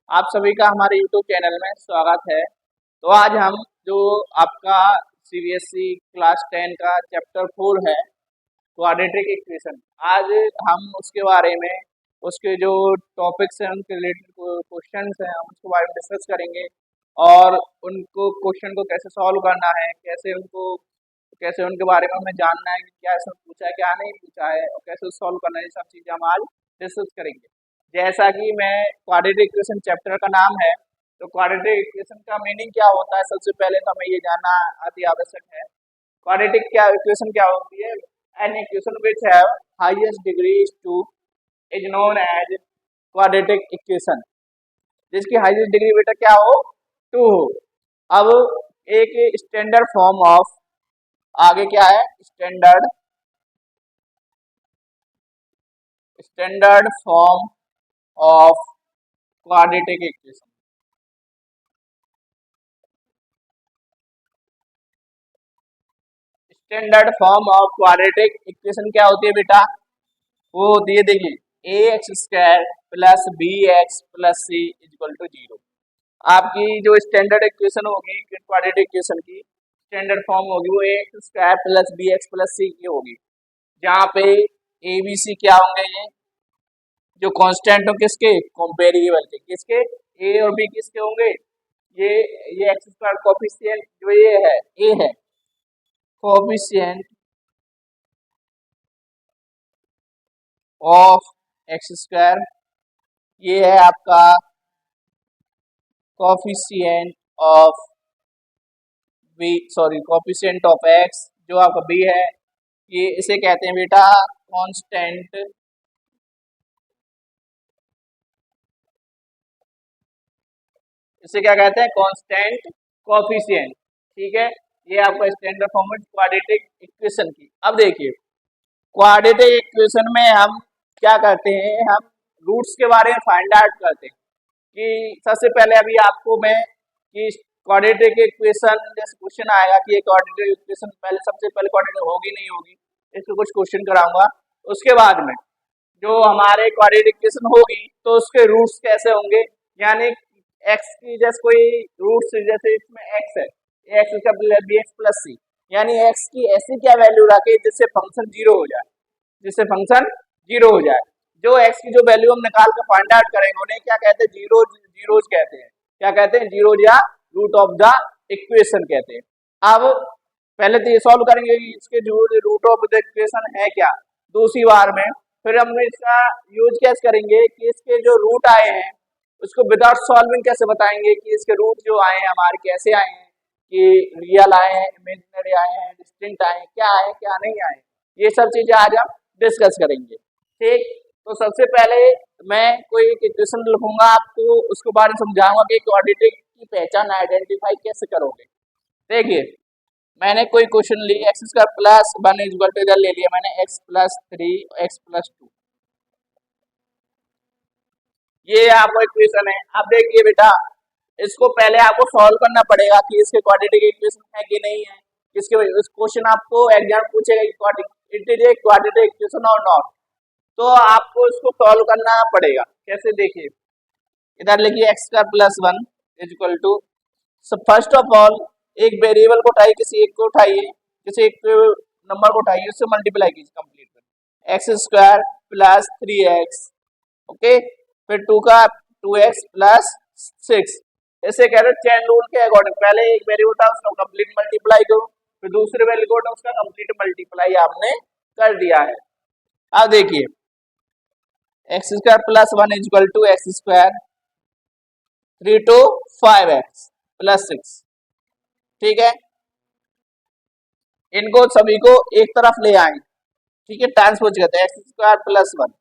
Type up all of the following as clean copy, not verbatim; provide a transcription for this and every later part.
आप सभी का हमारे YouTube चैनल में स्वागत है। तो आज हम जो आपका सीबीएसई क्लास 10 का चैप्टर 4 है क्वाड्रेटिक इक्वेशन, आज हम उसके बारे में उसके जो टॉपिक्स हैं उनके रिलेटेड क्वेश्चंस हैं हम उसके बारे में डिस्कस करेंगे और उनको क्वेश्चन को कैसे सॉल्व करना है, कैसे उनके बारे में हमें जानना है कि क्या इसमें पूछा है क्या नहीं पूछा है और कैसे सॉल्व करना है, ये सब चीज़ें हम आज डिस्कस करेंगे। जैसा कि मैं क्वाड्रेटिक इक्वेशन चैप्टर का नाम है, तो क्वाड्रेटिक इक्वेशन का मीनिंग क्या होता है सबसे पहले तो हमें ये जानना अति आवश्यक है। क्वाड्रेटिक क्या इक्वेशन क्या होती है? An equation which have highest degree two is known as quadratic equation, जिसकी हाईएस्ट डिग्री बेटा क्या हो? 2 हो। अब एक स्टैंडर्ड फॉर्म ऑफ, आगे क्या है? Standard form of quadratic equation. Standard form of quadratic equation क्या होती है बेटा? वो होती है, देखिए, a x square plus b x plus c equal to 0। आपकी जो स्टैंडर्ड इक्वेशन होगी क्वाड्रेटिक इक्वेशन की स्टैंडर्ड फॉर्म होगी वो a x square plus b x plus c की होगी, जहाँ पे ए बी सी क्या होंगे? ये जो कांस्टेंट हो किसके? कंपेरिबल के। किसके? ए और बी किसके होंगे? ये एक्स स्क्वायर कोफिशिएंट जो ये है ए है, कोफिशिएंट ऑफ एक्स स्क्वायर, ये है आपका coefficient of B, sorry coefficient of X जो आपका बी है, ये इसे कहते हैं बेटा कांस्टेंट, इसे क्या कहते हैं? Constant coefficient. ठीक है, ये आपका स्टैंडर्ड फॉर्म है क्वाड्रेटिक इक्वेशन की। अब देखिए क्वाड्रेटिक इक्वेशन में हम क्या करते हैं? हम रूट्स के बारे में फाइंड आउट करते हैं कि सबसे पहले अभी आपको मैं कि क्वाड्रेटिक इक्वेशन जैसे क्वेश्चन आएगा कि ये क्वाड्रेटिक इक्वेशन पहले सबसे पहले क्वाड्रेटिक होगी नहीं होगी, इसको कुछ क्वेश्चन कराऊंगा। उसके बाद में जो हमारे क्वाड्रेटिक इक्वेशन होगी तो उसके रूट्स कैसे होंगे, यानी एक्स की जैसे कोई रूट्स, जैसे इसमें एक्स है, एक्स का बी एक्स प्लस सी, यानी एक्स की ऐसी क्या वैल्यू रखे जिससे फंक्शन जीरो हो जाए, जिससे फंक्शन जीरो हो जाए। जो एक्स की जो वैल्यू हम निकाल कर फाइंड आउट करेंगे उन्हें क्या कहते हैं? जीरोज कहते हैं। क्या कहते हैं? जीरोज या रूट ऑफ द इक्वेशन कहते हैं। अब पहले तो ये सॉल्व करेंगे कि इसके जो रूट ऑफ द इक्वेशन है क्या, दूसरी बार में फिर हम इसका यूज कैसे करेंगे कि इसके जो रूट आए हैं उसको विदाउट सॉल्विंग कैसे बताएंगे कि इसके रूट जो आए हैं हमारे कैसे आए हैं, कि रियल आए हैं, इमेजिनरी आए हैं, डिस्टिंक्ट आए हैं, क्या आए क्या नहीं आए, ये सब चीजें आज हम डिस्कस करेंगे। ठीक, तो सबसे पहले मैं कोई एक इक्वेशन लिखूंगा, आपको उसके बारे में समझाऊंगा कि क्वाड्रेटिक की पहचान आइडेंटिफाई कैसे करोगे। देखिए मैंने कोई क्वेश्चन ली, X square plus 1 equal to, इधर ले लिया मैंने एक्स प्लस 3 एक्स प्लस 2, ये आपको इक्वेशन है। अब देखिए बेटा इसको पहले आपको सॉल्व करना पड़ेगा कि इसके क्वाड्रेटिक इक्वेशन है कि नहीं है। इसके इस क्वेश्चन आपको एग्जाम पूछेगा it is a quadratic equation और नॉट, तो आपको इसको सॉल्व करना पड़ेगा। कैसे? देखिए इधर लिखिए X square plus 1 is equal to, first of all एक वेरिएबल को उठाइए, किसी एक को उठाइए, किसी एक नंबर को उठाइए, उससे मल्टीप्लाई कीजिए कंप्लीट कर, x square plus 3x, okay, फिर 2 का 2x प्लस 6, ऐसे कह रहे चेन रूल के अकॉर्डिंग पहले एक वेरिएबल था उसका कंप्लीट मल्टीप्लाई करो, फिर दूसरे वेरिएबल उसका कंप्लीट मल्टीप्लाई आपने कर दिया है। अब देखिए X square plus 1 is equal to X square 3 to 5x plus 6, ठीक है, इनको सभी को एक तरफ ले आए, ठीक है, ट्रांसपोज करते हैं, एक्स स्क्वायर प्लस 1,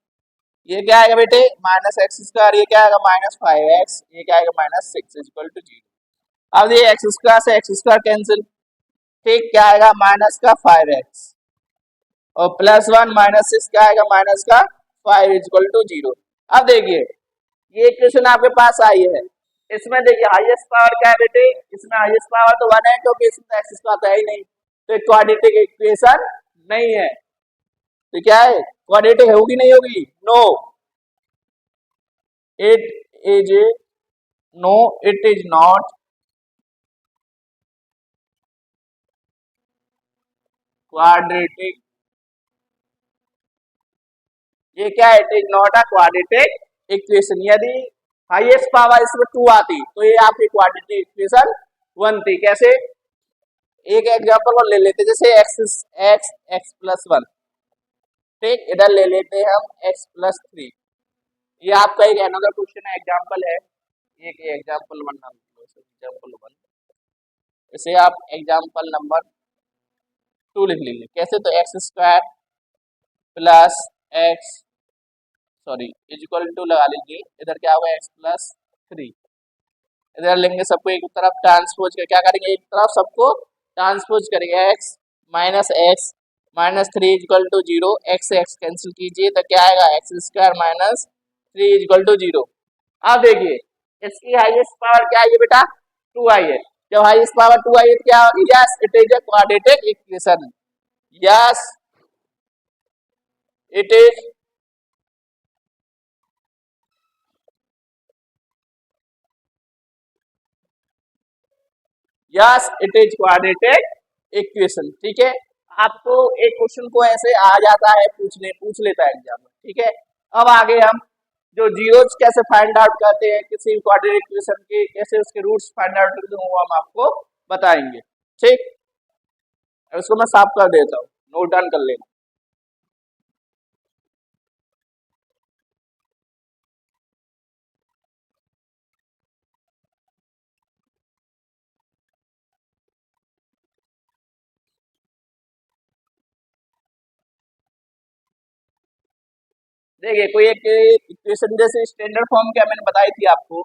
ये क्या आएगा बेटे? माइनस एक्स स्क्वायर, ये क्या आएगा? माइनस 5x, ये क्या आएगा? Minus 6 equal to 0। अब ये एक्स स्क्वायर से एक्स स्क्वायर कैंसिल, ठीक, क्या आएगा? माइनस का 5x और प्लस 1 माइनस 6 क्या आएगा? माइनस का 5 इक्वल टू 0। अब देखिए ये इक्वेशन आपके पास आई है, इसमें देखिए हाईएस्ट पावर क्या है बेटे? इसमें हाईएस्ट पावर तो 1 है क्योंकि इसमें एक्स स्क्वायर तो है ही नहीं, तो क्वाड्रेटिक इक्वेशन नहीं है। तो क्या है? क्वाड्रेटिक होगी नहीं होगी? No, it is no it is not quadratic, ये क्या है, it is not a quadratic equation. यदि हाईएस्ट पावर इसमें 2 आती तो ये आपकी क्वाड्रेटिक इक्वेशन बनती। कैसे, एक एग्जांपल और ले लेते, जैसे एक्स प्लस वन, ठीक, इधर ले लेते हैं हम एक्स प्लस थ्री। ये आपका एक अनदर क्वेश्चन है, एग्जांपल है, एक एग्जांपल वन, एग्जांपल वन, इसे आप एग्जांपल नंबर 2 लिख लीजिए। कैसे, तो X square plus X, sorry, equal to लगा लीजिए, इधर क्या होगा एक्स प्लस थ्री, इधर लेंगे सबको एक तरफ ट्रांसपोज कर, क्या करेंगे, एक तरफ सबको ट्रांसपोज करेंगे, X minus three equal to zero, X से एक्स कैंसिल कीजिए तो क्या आएगा, X square minus three equal to zero. अब देखिए इसकी हाईएस्ट पावर क्या है बेटा, 2 आई है। जब हाईएस्ट पावर 2 आई है तो क्या होगी, yes it is a quadratic equation, yes it is yes it is quadratic equation. ठीक है, आपको एक क्वेश्चन को ऐसे आ जाता है, पूछ लेता है एग्जाम में। ठीक है, अब आगे हम जो जीरोस कैसे फाइंड आउट करते हैं किसी क्वाड्रेटिक इक्वेशन के, कैसे उसके रूट्स फाइंड आउट करते हैं, वो हम आपको बताएंगे। ठीक, उसको मैं साफ कर देता हूँ, नोट डाउन कर लेना। देखिए कोई एक इक्वेशन जैसे स्टैंडर्ड फॉर्म क्या मैंने बताई थी आपको,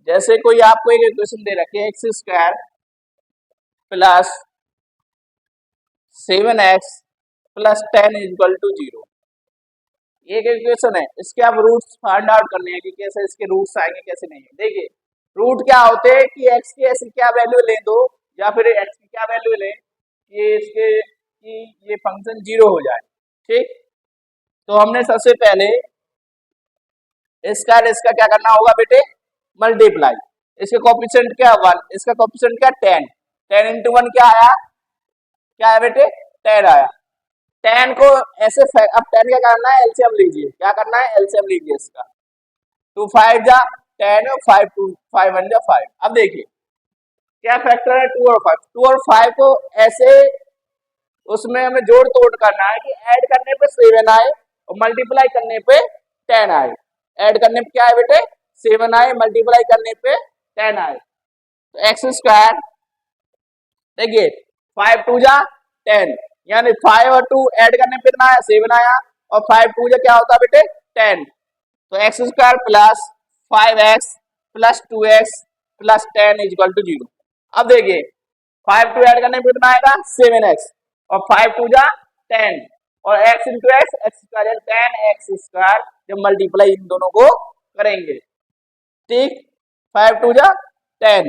जैसे कोई आपको एक इक्वेशन दे रखी है X square plus 7x plus 10 equal to zero, ये एक इक्वेशन है। इसके आप रूट्स फाइंड आउट करने हैं कि कैसे इसके रूट्स आएंगे कैसे नहीं। देखिए रूट क्या होते हैं कि एक्स की ऐसी क्या वैल्यू ले दो, या फिर एक्स की क्या वैल्यू ले कि इसके कि ये फंक्शन जीरो हो जाए। ठीक, तो हमने सबसे पहले इसका क्या करना होगा बेटे, मल्टीप्लाई, इसके कोफिशिएंट क्या 1, इसका कोफिशिएंट क्या 10, 10 इंटू 1 क्या आया, क्या है बेटे 10 आया। 10 को ऐसे अब 10 क्या करना है, एलसीएम लीजिए, क्या करना है एलसीएम लीजिए इसका, 2 5 जा 10, 5 2 5 1 जा 5। अब देखिए क्या फैक्टर है 2 और 5, 2 और 5 को ऐसे उसमें हमें जोड़ तोड़ करना है कि ऐड करने पे 7 आए और मल्टीप्लाई करने पे 10 आए। ऐड करने पे क्या है बेटे 7 आए, मल्टीप्लाई करने पे 10 आए, तो एक्स स्क्वायर, देखिए 5 2 जा 10, यानी 5 और 2 ऐड करने पे कितना आया 7 आया, और 5 2 जा क्या होता है बेटे 10, तो X square plus 5x plus 2x plus 10 equal to zero. अब देखिए 5 2 ऐड करने पे कितना आएगा 7x, और 5 2 जा 10, और x into x x square 10x square, जब मल्टीप्लाई इन दोनों को करेंगे, ठीक, 5 2 जा 10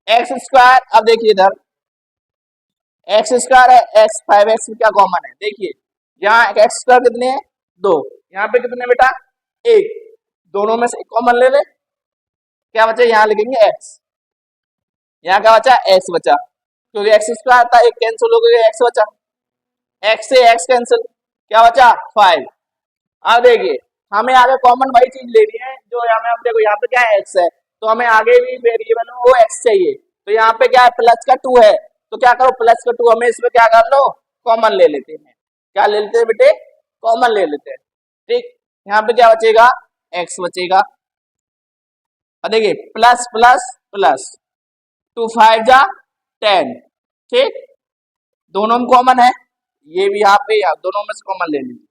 एक्स स्क्वायर। अब देखिए इधर एक्स स्क्वायर है, एक्स 5x क्या कॉमन है, देखिए यहाँ एक्स स्क्वायर कितने हैं 2, यहाँ पे कितने बेटा 1, दोनों में से एक कॉमन ले ले, क्या बचा यहाँ लिखेंगे x, यहाँ क्या बचा x बचा, क्योंकि एक्स स्क्वायर था एक कैंसिल हो गया, x बचा, x से x कैंसिल, क्या बचा 5। अब देखिए हमें आगे कॉमन वही चीज लेनी है जो हमें, अब देखो यहाँ पे क्या है x है, तो हमें आगे भी वेरिएबल में वो x चाहिए, तो यहाँ पे क्या है प्लस का 2 है, तो क्या करो प्लस का 2 हमें इसमें क्या कर लो कॉमन ले लेते हैं, क्या ले लेते हैं बेटे कॉमन ले लेते हैं। ठीक, यहाँ पे क्या बचेगा x बचेगा, और देखिए प्लस प्लस प्लस 2 5 जा 10, ठीक, दोनों में कॉमन है, ये भी यहाँ पे दोनों में से कॉमन ले लीजिए।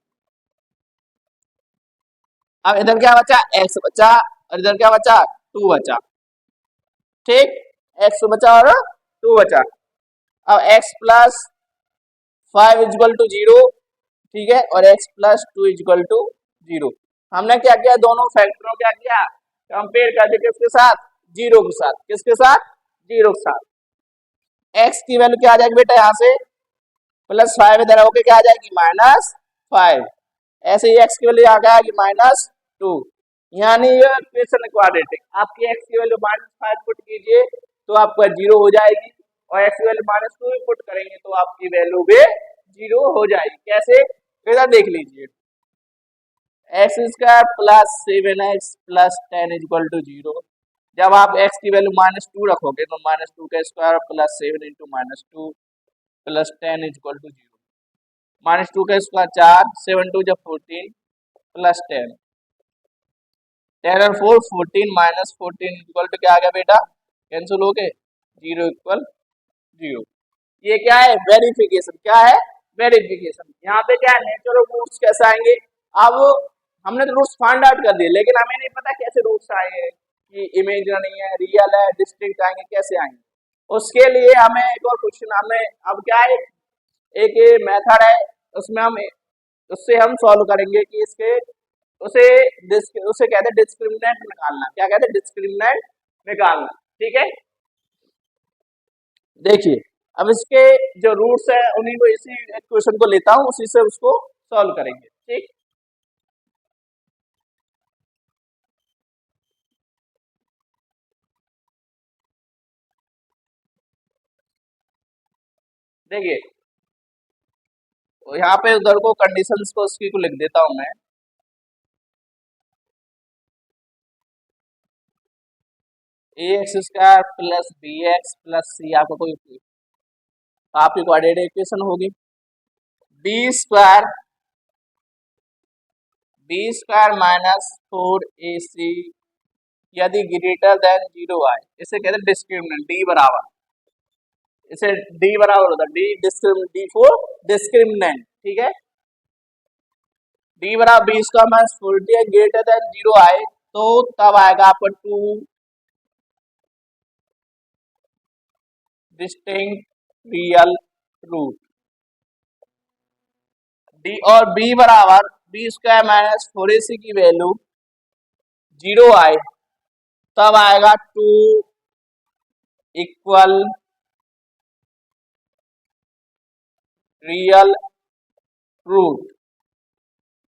अब इधर क्या बचा x बचा, और इधर क्या बचा 2 बचा, ठीक, x बचा और 2 बचा। अब x प्लस 5 इक्वल टू 0, ठीक है, और x प्लस 2 इक्वल टू 0। हमने क्या किया दोनों फैक्टरों क्या किया कंपेयर कर दिया किसके साथ जीरो के साथ, किसके साथ, जीरो के साथ। एक्स की वैल्यू क्या आ जाएगी बेटा, यहाँ से +5 इधर होके क्या आ जाएगी -5। ऐसे ही एक्स की वैल्यू यहाँ क्या आएगी -2। यानी ये इक्वेशन क्वाड्रेटिक। आपकी एक्स की वैल्यू -5 पुट कीजिए तो आपका जीरो हो जाएगी, और एक्स की वैल्यू -2 पुट करेंगे तो आपकी वैल्यू भी जीरो हो जाएगी। कैसे, इधर देख लीजिए, x² + 7x + 10 = 0। जब आप x की वैल्यू -2 रखोगे तो -2 का स्क्वायर + 7 × -2 + 10 = 0। -2 का स्क्वायर 4, 7 2 = 14 + 10, 10 और 4 14, -14 = क्या आ गया बेटा, कैंसिल हो गए, 0 = 0। ये क्या है, वेरिफिकेशन। क्या है, वेरिफिकेशन। यहाँ पे क्या है, नेचुरल रूट्स कैसे आएंगे। अब हमने तो रूट्स फाइंड आउट कर दिए, लेकिन हमें नहीं पता कैसे रूट्स आएंगे, कि इमेजिनरी है, रियल है, डिस्टिंक्ट आएंगे, कैसे आएंगे। उसके लिए हमें एक और क्वेश्चन, हमें अब क्या है, एक मेथड है, उसमें हम उससे हम सॉल्व करेंगे कि इसके उसे उसे कहते हैं डिस्क्रिमिनेंट निकालना। क्या कहते हैं, डिस्क्रिमिनेंट निकालना। ठीक है, देखिए अब इसके जो रूट्स है उन्हीं को, इसी क्वेश्चन को लेता हूं, उसी से उसको सॉल्व करेंगे। ठीक, देखिए यहाँ पे उधर को कंडीशंस को उसकी को लिख देता हूं मैं। ax² + bx + c आपको कोई आपकी क्वाड्रेटिक इक्वेशन होगी। b² -4ac यदि ग्रेटर देन 0 आए, इसे कहते हैं डिस्क्रिमिनेंट। डी बराबर, इसे डी बराबर होता है डी फॉर डिस्क्रिमिनेंट। ठीक है, डी बराबर b² -40 ग्रेटर देन 0 आए तो तब आएगा आपका 2 डिस्टिंक्ट रियल रूट। डी और b बराबर b² -4ac की वैल्यू 0 आए तब आएगा 2 इक्वल रियल रूट।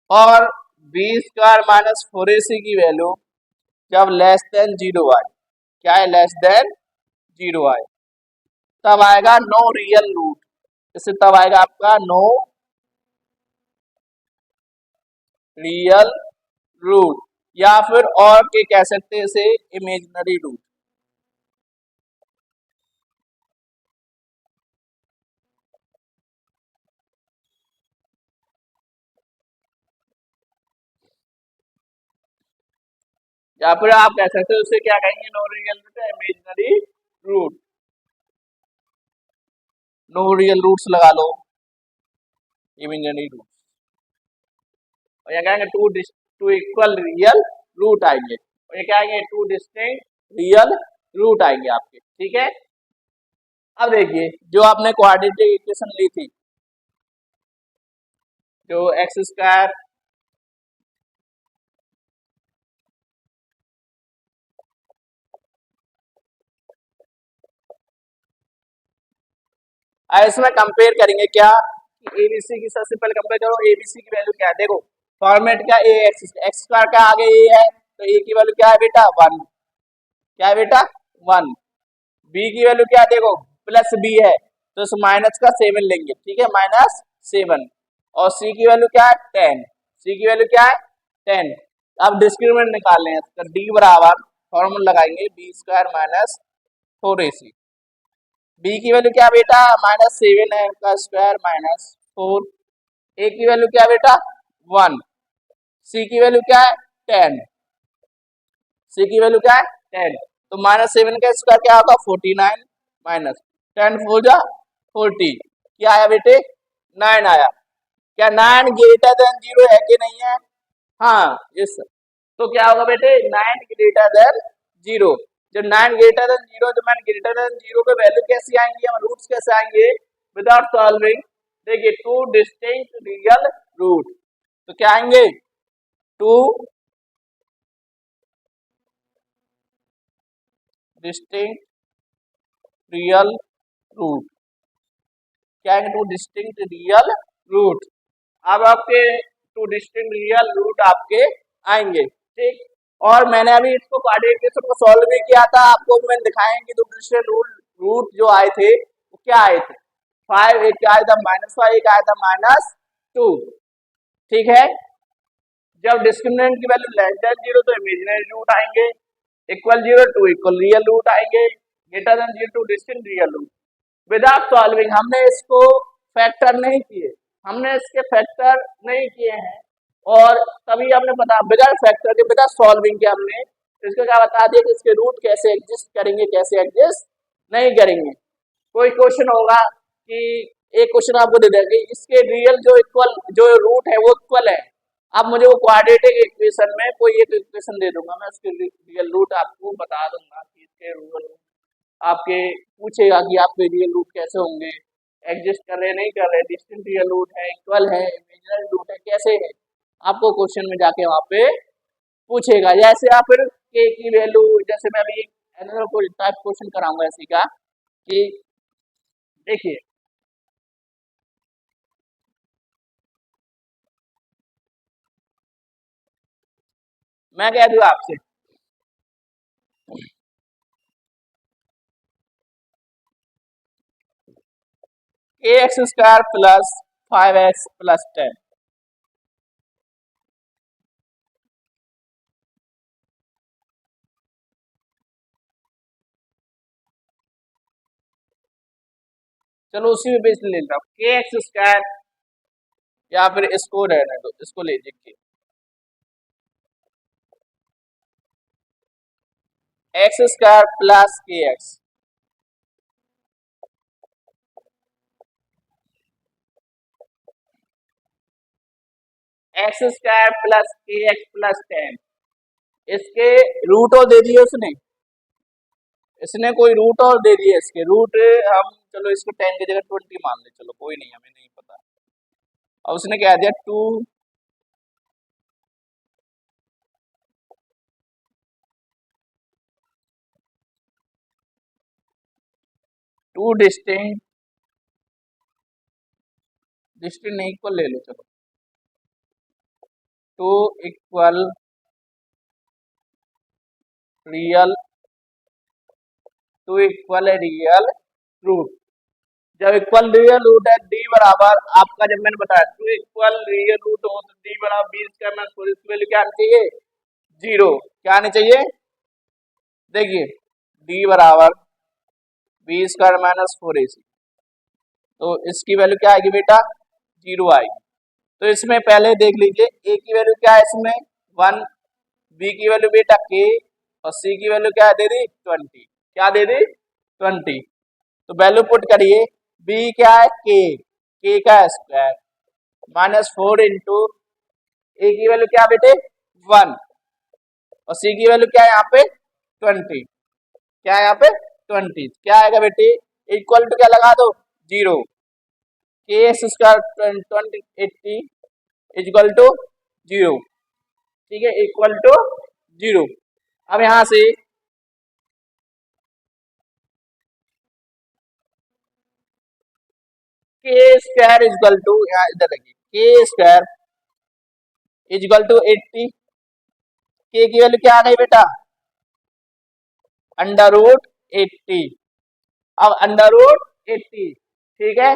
और b² -4ac की वैल्यू जब लेस देन 0 आए, क्या है, लेस देन 0 आए, तब आएगा नो रियल रूट। इससे तब आएगा आपका नो रियल रूट, या फिर और के कह सकते हैं इसे इमेजिनरी रूट। या फिर आप कह सकते हो उसे क्या कहेंगे, no real root, imaginary root. No real roots लगा लो, इमेजिनरी रूट, और ये कहेंगे टू इक्वल रियल रूट आएंगे, और ये क्या आएंगे, 2 डिस्टिंक्ट रियल रूट आएंगे आपके। ठीक है, अब देखिए जो आपने क्वाड्रेटिक इक्वेशन ली थी, जो x² इसमें कंपेयर करेंगे क्या, एबीसी की सबसे पहले कंपेयर करो, एबीसी की वैल्यू क्या है, देखो फॉर्मेट क्या, ए x² का आगे ए है तो ए की वैल्यू क्या है बेटा 1, क्या है बेटा 1। बी की वैल्यू क्या है, देखो +b है तो इस माइनस का 7 लेंगे। ठीक है, -7। और सी की वैल्यू क्या है 10, सी की वैल्यू क्या है 10। अब डिस्क्रिमिनेंट निकाल लें, तो डी बराबर फॉर्मूला लगाएंगे b² -4ac। बी की वैल्यू क्या बेटा -7 है का स्क्वायर -4। ए की वैल्यू क्या बेटा 1। सी की वैल्यू क्या है 10, सी की वैल्यू क्या है 10। तो -7 का स्क्वायर क्या होगा 49, -10 4 जा 40, क्या आया बेटे 9 आया। क्या 9 ग्रेटर देन 0 है कि नहीं है, हाँ यस। तो क्या होगा बेटे 9 ग्रेटर देन 0। जब 9 ग्रेटर देन 0, तो 9 ग्रेटर देन 0 पे वैल्यू कैसी आएंगी, हम रूट्स कैसे आएंगे विदाउट सॉल्विंग। देखिए 2 डिस्टिंक्ट रियल रूट, तो क्या आएंगे 2 डिस्टिंक्ट रियल रूट, क्या है टू डिस्टिंक्ट रियल रूट। अब आपके टू डिस्टिंक्ट रियल रूट आपके आएंगे, ठीक। और मैंने अभी इसको क्वाड्रेटिक इक्वेशन को सॉल्व भी किया था, आपको भी मैंने दिखाया कि दो डिस्टिंक्ट रूट जो आए थे वो क्या आए थे, 5, एक क्या आया था -5, एक आया था -2, ठीक है। जब डिस्क्रिमिनेंट की वैल्यू लेस देन 0 तो इमेजिनरी रूट आएंगे, equal 0 two equal real root आएंगे, greater than 0 two distinct real root. Without solving, हमने इसको फैक्टर नहीं किए, हमने इसके फैक्टर नहीं किए हैं, और तभी हमने बता बिना फैक्टर के बिना सॉल्विंग के हमने इसको क्या बता दिया कि इसके रूट कैसे एग्जिस्ट करेंगे, कैसे एग्जिस्ट नहीं करेंगे। कोई क्वेश्चन होगा कि एक क्वेश्चन आपको दे देगा कि इसके रियल जो इक्वल जो रूट है वो इक्वल है, अब मुझे वो क्वाड्रेटिक इक्वेशन में कोई एक इक्वेशन दे दूंगा, मैं उसके रियल रूट आपको बता दूंगा कि इसके रियल आपके पूछेगा कि आपके रियल रूट कैसे होंगे, एग्जिस्ट कर रहे नहीं कर रहे, डिस्टिंक्ट रियल रूट है, इक्वल है, इमेजिनरी रूट है, कैसे है, आपको क्वेश्चन में जाके वहाँ पे पूछेगा। जैसे आप फिर के की वैल्यू, जैसे मैं अभी एनएलओ को टाइप क्वेश्चन कराऊंगा ऐसी का कि देखिए मैं कह दूँ आपसे ax² प्लस 5x प्लस 10, चलो उसी में बेस ले लेता हूँ, kx² या फिर इसको रहने दो, इसको ले लीजिए x² plus kx, x² plus kx plus 10, इसके रूट और दे दिए उसने, इसने कोई रूट और दे दिए, इसके रूट हम चलो इसको 10 की जगह 20 मान ले, चलो कोई नहीं, हमें नहीं पता। अब उसने क्या दिया 2 डिस्टिंक्ट नहीं इक्वल ले लो, चलो 2 equal real, 2 equal real root. जब इक्वल रियल रूट है डी बराबर आपका, जब मैंने बताया 2 इक्वल रियल रूट हो तो डी बराबर 20 करना, इसकी वैल्यू क्या आनी चाहिए 0, क्या आनी चाहिए, देखिए डी बराबर 20² -4ac, तो इसकी वैल्यू क्या आएगी बेटा 0 आएगी। तो इसमें पहले देख लीजिए ए की वैल्यू क्या है इसमें 1, बी की वैल्यू बेटा k, और सी की वैल्यू क्या दे दी 20, क्या दे दी 20। तो वैल्यू पुट करिए, बी क्या है k का स्क्वायर -4 इंटू ए की वैल्यू क्या बेटे 1, और सी की वैल्यू क्या है यहाँ पे 20, क्या है यहाँ पे 20, क्या आएगा बेटे इक्वल टू क्या लगा दो 0, k² 2080 इक्वल टू 0, ठीक है, इक्वल टू 0। अब यहां से k² इक्वल टू, यहाँ इधर लगी k² इक्वल टू 80, k की वैल्यू क्या आ गई बेटा √80, अब √80, ठीक है।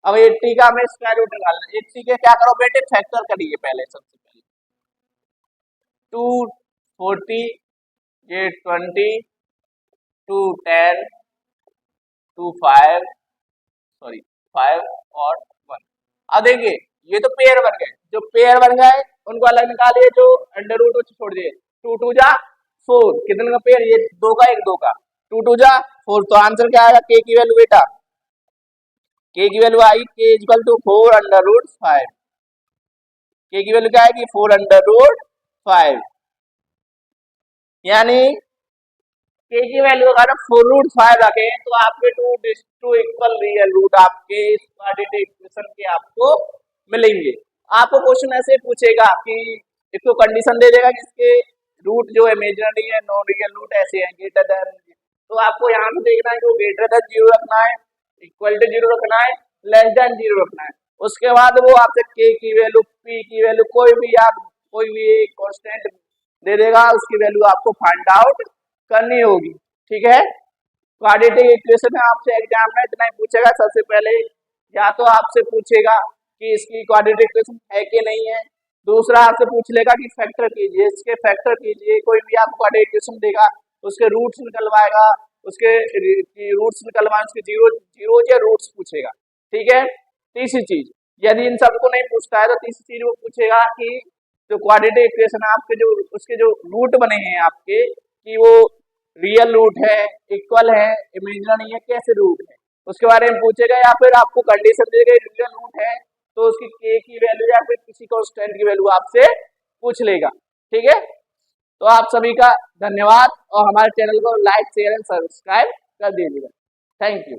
अब 80 का हमें स्क्वायर रूट निकालना है, 80 के क्या करो बेटे फैक्टर करिए पहले, सबसे पहले 240, ये 20, 210, 25, सॉरी 5 और 1। अब देखिए ये तो पेयर बन गए, जो पेयर बन गए उनको अलग निकालिए, जो अंडर रूट छोड़ दिए, 2 2 जा 4, कितने का पेयर, ये 2 का 1 2 का, 2 2 जा 4, तो आंसर क्या आएगा k की वैल्यू बेटा, k की वैल्यू आई k इक्वल टू 4√5, k की वैल्यू क्या आएगी 4√5, यानी k की वैल्यू अगर 4√5 रखें तो आपके 2 इक्वल रियल रूट आपके इस क्वाड्रेटिक इक्वेशन के आपको मिलेंगे। आपको क्वेश्चन ऐसे पूछेगा कि इसको कंडीशन दे देगा कि इसके रूट जो इमेजिनरी है नॉन रियल रूट ऐसे हैं, ग्रेटर देन तो आपको यहाँ पे देखना है कि वो ग्रेटर देन 0 रखना है, इक्वल टू 0 रखना है, लेस देन 0 रखना है। उसके बाद वो आपसे k की वैल्यू, p की वैल्यू, कोई भी कांस्टेंट दे देगा, उसकी वैल्यू आपको फाइंड आउट करनी होगी। ठीक है, क्वाड्रेटिक इक्वेशन में आपसे एग्जाम में इतना ही पूछेगा। सबसे पहले या तो आपसे पूछेगा कि इसकी क्वाड्रेटिक इक्वेशन है कि नहीं है, दूसरा आपसे पूछ लेगा कि फैक्टर कीजिए, इसके फैक्टर कीजिए। कोई भी आपको क्वाड्रेटिक इक्वेशन देगा, उसके रूट्स निकलवाएगा, उसके रूट्स निकलवाए, उसके जीरो या रूट्स पूछेगा। ठीक है, तीसरी चीज, यदि इन सबको नहीं पूछता है तो तीसरी चीज वो पूछेगा कि जो क्वाड्रेटिक इक्वेशन आपके जो उसके जो रूट बने हैं आपके, कि वो रियल रूट है, इक्वल है, इमेजिनरी है, कैसे रूट है, उसके बारे में पूछेगा। या फिर आपको कंडीशन देगा रियल रूट है तो उसकी k की वैल्यू या फिर किसी कांस्टेंट की वैल्यू आपसे पूछ लेगा। ठीक है, तो आप सभी का धन्यवाद और हमारे चैनल को लाइक, शेयर एंड सब्सक्राइब कर दीजिएगा। Thank you.